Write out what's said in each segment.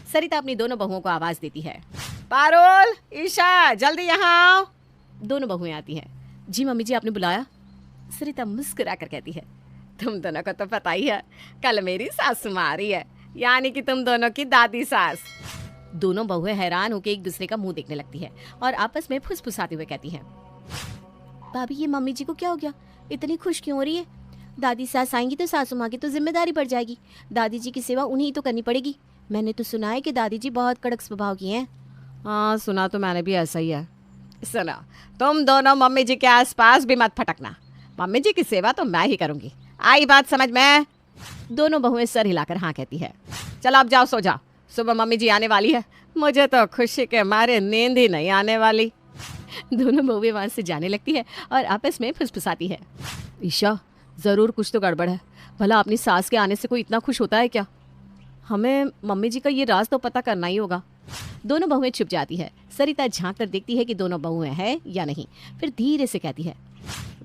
सरिता अपनी दोनों बहुओं को आवाज देती है, पारुल, ईशा, जल्दी यहाँ आओ। दोनों बहुएं आती हैं। जी मम्मी जी, आपने बुलाया? सरिता मुस्कुरा कर कहती है, तुम दोनों को तो पता ही है, कल मेरी सासू माँ आ रही है, यानी कि तुम दोनों की दादी सास। दोनों बहुएं हैरान होकर एक दूसरे का मुंह देखने लगती है और आपस में फुसफुसाते हुए कहती हैं, भाभी ये मम्मी जी को क्या हो गया, इतनी खुश क्यों हो रही है? दादी सास आएंगी तो सासू माँ की तो जिम्मेदारी बढ़ जाएगी, दादी जी की सेवा उन्हीं तो करनी पड़ेगी। मैंने तो सुना है कि दादी जी बहुत कड़क स्वभाव की हैं। हाँ, सुना तो मैंने भी ऐसा ही है। सुनो, तुम दोनों मम्मी जी के आसपास भी मत फटकना, मम्मी जी की सेवा तो मैं ही करूंगी, आई बात समझ में? दोनों बहुएं सर हिलाकर हाँ कहती है। चलो अब जाओ, सो जाओ, सुबह मम्मी जी आने वाली है, मुझे तो खुशी के मारे नींद ही नहीं आने वाली। दोनों बहुएं वहां से जाने लगती है और आपस में फुसफुसाती है, ईशा जरूर कुछ तो गड़बड़ है, भला अपनी सास के आने से कोई इतना खुश होता है क्या? हमें मम्मी जी का ये राज तो पता करना ही होगा। दोनों बहुएं चुप जाती है। सरिता झांक कर देखती है कि दोनों बहुएं हैं या नहीं, फिर धीरे से कहती है,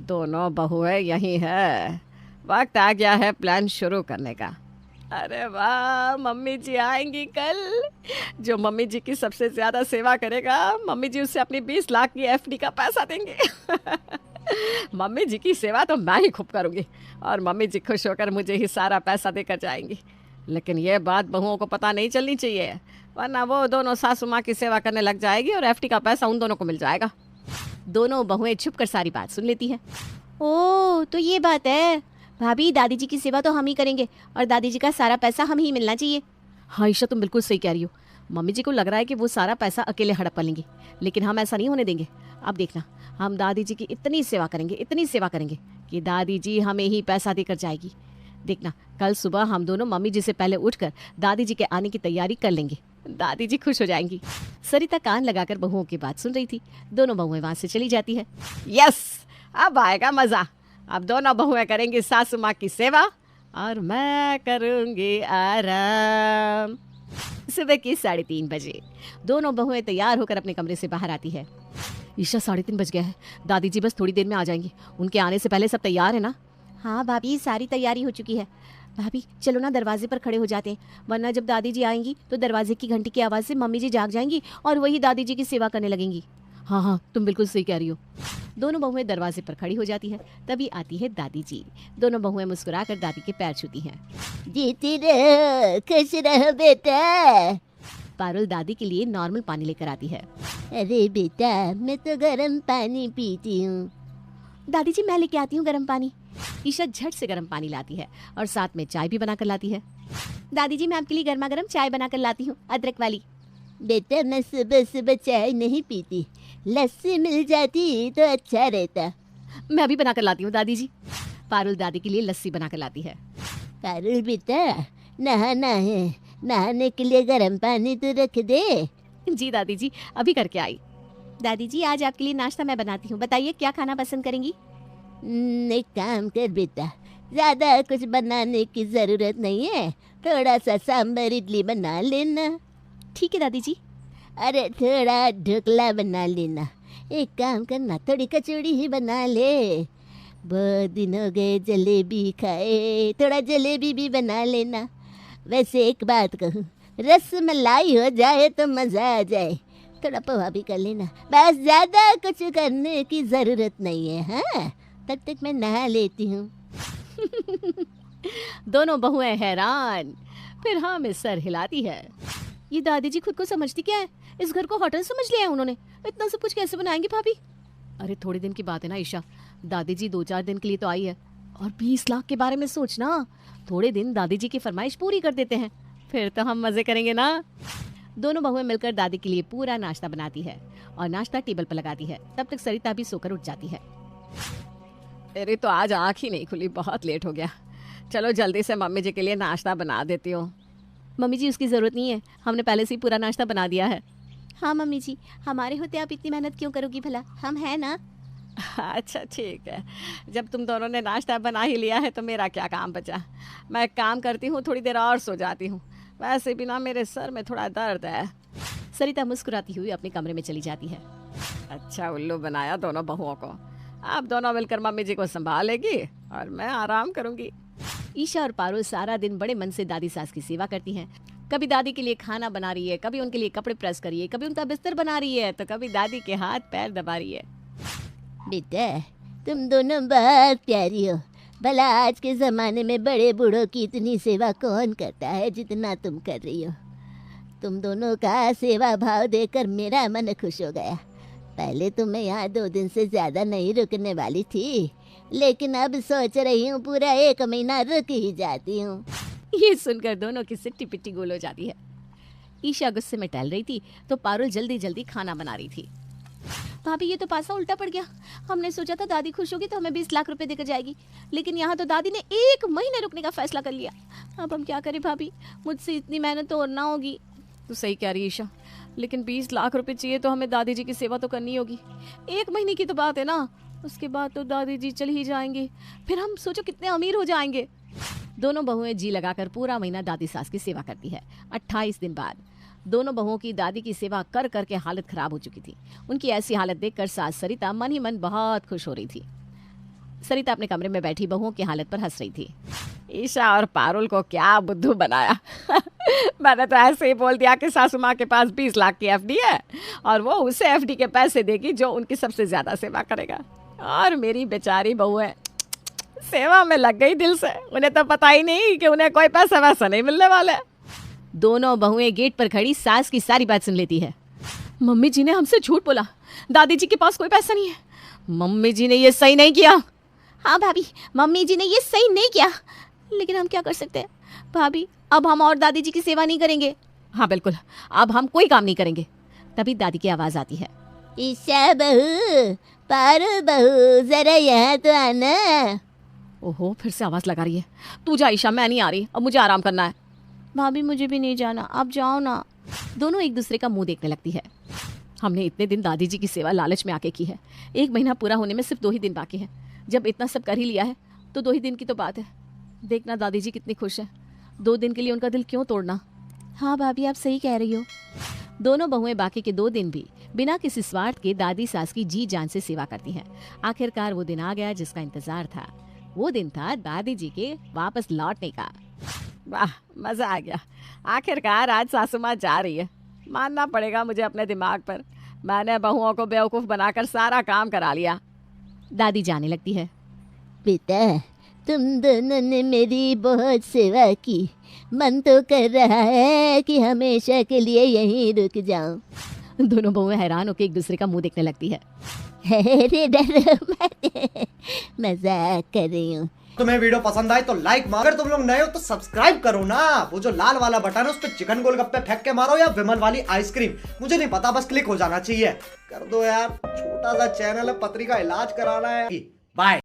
दोनों बहुएं यही है, वक्त आ गया है प्लान शुरू करने का। अरे वाह, मम्मी जी आएंगी कल, जो मम्मी जी की सबसे ज्यादा सेवा करेगा, मम्मी जी उससे अपनी 20 लाख की एफडी का पैसा देंगे। मम्मी जी की सेवा तो मैं ही खूब करूंगी और मम्मी जी खुश होकर मुझे ही सारा पैसा देकर जाएंगी। लेकिन ये बात बहुओं को पता नहीं चलनी चाहिए, वरना वो दोनों सासू माँ की सेवा करने लग जाएगी और एफडी का पैसा उन दोनों को मिल जाएगा। दोनों बहुएं छुप कर सारी बात सुन लेती हैं। ओह, तो ये बात है, भाभी दादी जी की सेवा तो हम ही करेंगे और दादी जी का सारा पैसा हम ही मिलना चाहिए। हाँ ईशा, तुम बिल्कुल सही कह रही हो, मम्मी जी को लग रहा है कि वो सारा पैसा अकेले हड़प लेंगे, लेकिन हम ऐसा नहीं होने देंगे। अब देखना, हम दादी जी की इतनी सेवा करेंगे कि दादी जी हमें ही पैसा देकर जाएगी। देखना, कल सुबह हम दोनों मम्मी जी से पहले उठकर दादी जी के आने की तैयारी कर लेंगे, दादी जी खुश हो जाएंगी। सरिता कान लगाकर बहुओं की बात सुन रही थी। दोनों बहुएं वहां से चली जाती है। यस, अब आएगा मजा, अब दोनों बहुएं करेंगी सासू माँ की सेवा और मैं करूंगी आराम। सुबह की 3:30 बजे दोनों बहुएं तैयार होकर अपने कमरे से बाहर आती है। ईशा, 3:30 बज गया है, दादी जी बस थोड़ी देर में आ जाएंगी, उनके आने से पहले सब तैयार है ना? हाँ भाभी, सारी तैयारी हो चुकी है। भाभी चलो ना, दरवाजे पर खड़े हो जाते हैं, वरना जब दादी जी आएंगी तो दरवाजे की घंटी की आवाज़ से मम्मी जी जाग जाएंगी और वही दादी जी की सेवा करने लगेंगी। हाँ हाँ, तुम बिल्कुल सही कह रही हो। दोनों बहुएं दरवाजे पर खड़ी हो जाती है। तभी आती है दादी जी। दोनों बहुएं मुस्कुराकर दादी के पैर छूती हैं। जीती रहो, खुश रहो बेटा। पारुल दादी के लिए नॉर्मल पानी लेकर आती है। अरे बेटा, मैं तो गर्म पानी पीती हूँ। दादी जी, मैं लेके आती हूँ गर्म पानी। ईशा झट से गर्म पानी लाती है और साथ में चाय भी बनाकर लाती है। दादी जी, मैं आपके लिए गर्मा गर्म चाय बनाकर लाती हूँ, अदरक वाली। बेटा, मैं सुबह सुबह चाय नहीं पीती, लस्सी मिल जाती तो अच्छा रहता। मैं अभी बनाकर लाती हूँ दादी जी। पारुल दादी के लिए लस्सी बनाकर लाती है। पारुल बेटा, नहाना है, नहाने के लिए गर्म पानी तो रख दे। जी दादी जी, अभी करके आई। दादी जी, आज आपके लिए नाश्ता मैं बनाती हूँ, बताइए क्या खाना पसंद करेंगी? एक काम कर बेटा, ज्यादा कुछ बनाने की जरूरत नहीं है, थोड़ा सा सांभर इडली बना लेना। ठीक है दादी जी। अरे थोड़ा ढोकला बना लेना। एक काम करना, थोड़ी कचौड़ी ही बना ले, बहुत दिन हो गए जलेबी खाए, थोड़ा जलेबी भी बना लेना। वैसे एक बात कहूँ, रस मलाई हो जाए तो मज़ा आ जाए, थोड़ा पोहा भी कर लेना, बस ज़्यादा कुछ करने की ज़रूरत नहीं है। हाँ, तब तक मैं नहा लेती हूँ। दोनों बहुएं हैरान, फिर हाँ में सर हिलाती है। ये दादी जी खुद को समझती क्या है, इस घर को होटल समझ लिया है उन्होंने, इतना सब कुछ कैसे बनाएंगी भाभी? अरे थोड़े दिन की बात है ना ईशा, दादी जी 2-4 दिन के लिए तो आई है, और 20 लाख के बारे में सोचना, थोड़े दिन दादी जी की फरमाइश पूरी कर देते हैं, फिर तो हम मजे करेंगे ना। दोनों बहुएं मिलकर दादी के लिए पूरा नाश्ता बनाती है और नाश्ता टेबल पर लगाती है। तब तक सरिता भी सोकर उठ जाती है। अरे तो आज आँख ही नहीं खुली, बहुत लेट हो गया, चलो जल्दी से मम्मी जी के लिए नाश्ता बना देती हूँ। मम्मी जी, उसकी ज़रूरत नहीं है, हमने पहले से ही पूरा नाश्ता बना दिया है। हाँ मम्मी जी, हमारे होते आप इतनी मेहनत क्यों करोगी भला, हम हैं ना। अच्छा ठीक है, जब तुम दोनों ने नाश्ता बना ही लिया है तो मेरा क्या काम बचा। मैं एक काम करती हूँ, थोड़ी देर और सो जाती हूँ, वैसे भी ना मेरे सर में थोड़ा दर्द है। सरिता मुस्कुराती हुई अपने कमरे में चली जाती है। अच्छा उल्लू बनाया दोनों बहुओं को, आप दोनों मिलकर मम्मी जी को संभालेगी और मैं आराम करूँगी। ईशा और पारुल सारा दिन बड़े मन से दादी सास की सेवा करती हैं। कभी दादी के लिए खाना बना रही है, कभी उनके लिए कपड़े प्रेस कर रही है, कभी उनका बिस्तर बना रही है, तो कभी दादी के हाथ पैर दबा रही है। बेटा तुम दोनों बहुत प्यारी हो। भला आज के ज़माने में बड़े बूढ़ों की इतनी सेवा कौन करता है जितना तुम कर रही हो। तुम दोनों का सेवा भाव देखकर मेरा मन खुश हो गया। पहले तो मैं यहाँ 2 दिन से ज़्यादा नहीं रुकने वाली थी, लेकिन अब सोच रही हूँ पूरा 1 महीना रुक ही जाती हूँ। ये सुनकर दोनों की सिट्टी पिट्टी गोल हो जाती है। ईशा गुस्से में टहल रही थी तो पारुल जल्दी जल्दी खाना बना रही थी। भाभी ये तो पासा उल्टा पड़ गया। हमने सोचा था दादी खुश होगी तो हमें 20 लाख रुपए देकर जाएगी, लेकिन यहाँ तो दादी ने 1 महीने रुकने का फैसला कर लिया। अब हम क्या करें भाभी, मुझसे इतनी मेहनत तो और ना होगी। तू सही कह रही ईशा, लेकिन 20 लाख रुपए चाहिए तो हमें दादी जी की सेवा तो करनी होगी। 1 महीने की तो बात है ना, उसके बाद तो दादी जी चल ही जाएंगे, फिर हम सोचो कितने अमीर हो जाएंगे। दोनों बहुएं जी लगाकर पूरा महीना दादी सास की सेवा करती है। 28 दिन बाद दोनों बहुओं की दादी की सेवा कर करके हालत खराब हो चुकी थी। उनकी ऐसी हालत देखकर सास सरिता मन ही मन बहुत खुश हो रही थी। सरिता अपने कमरे में बैठी बहुओं की हालत पर हंस रही थी। ईशा और पारुल को क्या बुद्धू बनाया। मैंने तो ऐसे ही बोल दिया कि सासू माँ के पास 20 लाख की एफडी है और वो उसे एफडी के पैसे देगी जो उनकी सबसे ज्यादा सेवा करेगा। और मेरी बेचारी बहुएं सेवा में लग गई दिल से। उन्हें तो पता ही नहीं कि उन्हें कोई पैसा वैसा नहीं मिलने वाला है। दोनों बहुएं गेट पर खड़ी सास की सारी बात सुन लेती है। मम्मी जी ने हमसे झूठ बोला, दादी जी के पास कोई पैसा नहीं है। मम्मी जी ने ये सही नहीं किया। हाँ भाभी, मम्मी जी ने ये सही नहीं किया, लेकिन हम क्या कर सकते हैं भाभी, अब हम और दादी जी की सेवा नहीं करेंगे। हाँ बिल्कुल, अब हम कोई काम नहीं करेंगे। तभी दादी की आवाज आती है, ईशा बहू, पारुल बहू, जरा यहाँ तो आना। ओहो, फिर से आवाज लगा रही है। तू जा ईशा, मैं नहीं आ रही, अब मुझे आराम करना है। भाभी मुझे भी नहीं जाना, आप जाओ ना। दोनों एक दूसरे का मुंह देखने लगती है। हमने इतने दिन दादी जी की सेवा लालच में आके की है। 1 महीना पूरा होने में सिर्फ 2 ही दिन बाकी है। जब इतना सब कर ही लिया है तो 2 ही दिन की तो बात है। देखना दादी जी कितनी खुश है, 2 दिन के लिए उनका दिल क्यों तोड़ना। हाँ भाभी, आप सही कह रही हो। दोनों बहुएं बाकी के 2 दिन भी बिना किसी स्वार्थ के दादी सास की जी जान से सेवा करती हैं। आखिरकार वो दिन आ गया जिसका इंतजार था। वो दिन था दादी जी के वापस लौटने का। वाह, मजा आ गया। आखिरकार आज सासू माँ जा रही है। मानना पड़ेगा मुझे अपने दिमाग पर। मैंने बहुओं को बेवकूफ बनाकर सारा काम करा लिया। दादी जाने लगती है। बेटा तुम दोनों ने मेरी बहुत सेवा की, मन तो कर रहा है कि हमेशा के लिए यहीं रुक जाऊं। दोनों बहुएं हैरान होकर एक दूसरे का मुंह देखने लगती है। अरे डरो मत, मजाक कर रही हूँ। तुम्हें वीडियो पसंद आए तो लाइक मारो, अगर तुम लोग नए हो तो सब्सक्राइब करो ना। वो जो लाल वाला बटन है उस पर चिकन गोलगप्पे फेंक के मारो या विमल वाली आइसक्रीम, मुझे नहीं पता, बस क्लिक हो जाना चाहिए। कर दो यार, छोटा सा चैनल है, पथरी का इलाज कराना है। बाय।